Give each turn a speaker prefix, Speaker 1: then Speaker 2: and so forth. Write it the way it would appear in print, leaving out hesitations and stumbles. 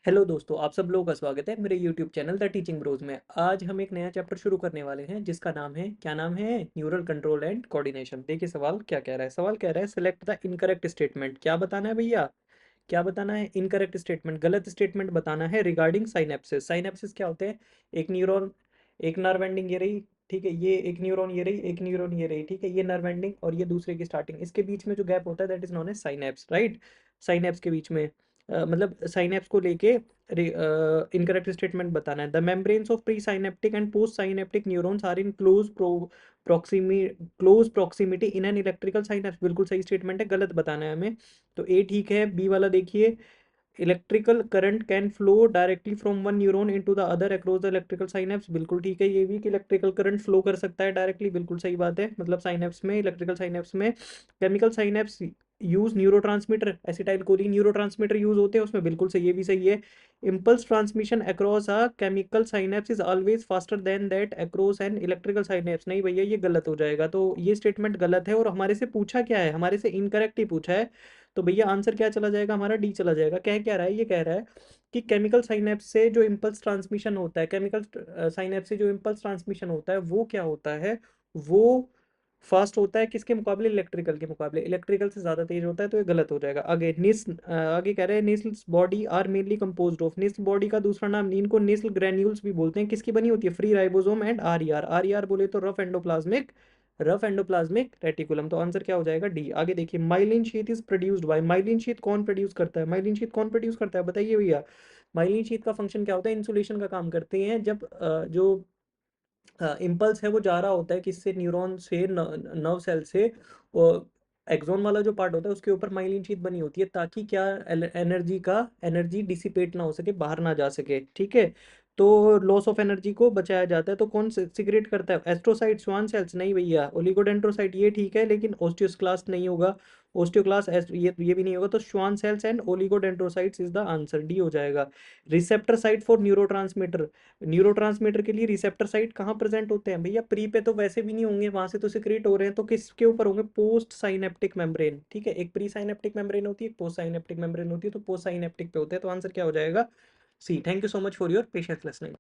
Speaker 1: Hello दोस्तों, आप सब लोगों का स्वागत है मेरे YouTube channel The Teaching Bros में। आज हम एक नया चैप्टर शुरू करने वाले हैं जिसका नाम है, क्या नाम है? Neural control and coordination. देखिए सवाल क्या कह रहा है। सवाल कह रहा है सिलेक्ट द इनकरेक्ट स्टेटमेंट। क्या बताना है भैया? क्या बताना है? इनकरेक्ट स्टेटमेंट, गलत स्टेटमेंट बताना है रिगार्डिंग साइनेप्सिस। साइनेप्सिस क्या होते हैं? एक न्यूरॉन, एक नर्व एंडिंग ये रही, ठीक है, ये एक न्यूरॉन ये रही, एक न्यूरॉन ये रही, ठीक है, ये नर्व एंडिंग और ये दूसरे की स्टार्टिंग, इसके बीच में जो गैप होता है that is known as synapse, right. Synapse के बीच में मतलब साइनेप्स को लेके इनकरेक्ट स्टेटमेंट बताना है। The membranes of pre synaptic and post synaptic neurons are in close proximity in an electrical synapse. बिल्कुल सही स्टेटमेंट है, गलत बताना है हमें। तो ए ठीक है, बी वाला देखिए, electrical current can flow directly from one neuron into the other across the electrical synapse. बिल्कुल ठीक है ये भी, कि इलेक्ट्रिकल करंट फ्लो कर सकता है डायरेक्टली, बिल्कुल सही बात है। मतलब साइनेप्स में, इलेक्ट्रिकल साइनेप्स में chemical synapse use neurotransmitter, acetyl choline neurotransmitter use होते हैं उसमें, बिल्कुल सही, ये भी सही है। Impulse transmission across a chemical synapse is always faster than that across N electrical synapse. नहीं भैया, ये गलत हो जाएगा, तो ये स्टेटमेंट गलत है। और हमारे से पूछा क्या है? हमारे से इनकरेक्ट ही पूछा है। तो भैया आंसर क्या चला जाएगा हमारा? डी चला जाएगा। कह क्या रहा है? ये कह रहा है कि केमिकल साइनेप्स से जो इम्पल्स ट्रांसमिशन होता है, केमिकल साइनेप्स से जो इम्पल्स ट्रांसमिशन होता है वो क्या होता है? वो फास्ट होता है किसके मुकाबले? इलेक्ट्रिकल के मुकाबले। इलेक्ट्रिकल से ज़्यादा तेज होता है, तो ये गलत हो जाएगा। आगे कह रहे हैं Nissl's body are mainly composed of. Nissl body का दूसरा नाम, इनको निस्ल ग्रेन्यूल्स भी बोलते हैं। किसकी बनी होती है? Free ribosome and R E R. R E R बोले तो रफ एंडोप्लाज्मिक रेटिकुलम। तो आंसर क्या हो जाएगा? डी। आगे देखिए, myelin sheath is produced by. Myelin sheath कौन प्रोड्यूस करता है? माइलिन शीथ कौन प्रोड्यूस करता है बताइए भैया। माइलिन शीथ का फंक्शन क्या होता है? इंसुलेशन का काम करते हैं। जब जो इम्पल्स है वो जा रहा होता है किससे? न्यूरॉन से, नर्व सेल से। और एक्सॉन वाला जो पार्ट होता है उसके ऊपर माइलिन शीथ बनी होती है, ताकि क्या, एनर्जी डिसिपेट ना हो सके, बाहर ना जा सके, ठीक है। तो लॉस ऑफ एनर्जी को बचाया जाता है। तो कौन सिक्रेट करता है? एस्ट्रोसाइट, स्वान सेल्स नहीं भैया। ओलिगोडेंड्रोसाइट ये ठीक है, लेकिन ओस्टियोक्लास्ट नहीं होगा। ओस्टियोक्लास्ट ये भी नहीं होगा। तो Schwann cells and oligodendrocytes is the answer, D हो जाएगा। Receptor site for neurotransmitter. Neurotransmitter के लिए रिसेप्टर साइट कहाँ प्रेजेंट होते हैं भैया? प्री पे तो वैसे भी नहीं होंगे, वहां से तो सिक्रेट हो रहे हैं, तो किसके ऊपर होंगे? पोस्ट साइनेप्टिक मेम्ब्रेन, ठीक है। एक प्री साइनेप्टिक मेम्ब्रेन होती है, एक पोस्ट साइनेप्टिक मेम्ब्रेन होती है, तो पोस्ट साइनेप्टिक पे होते हैं। तो आंसर क्या हो जाएगा? C. Thank you so much for your patience listening.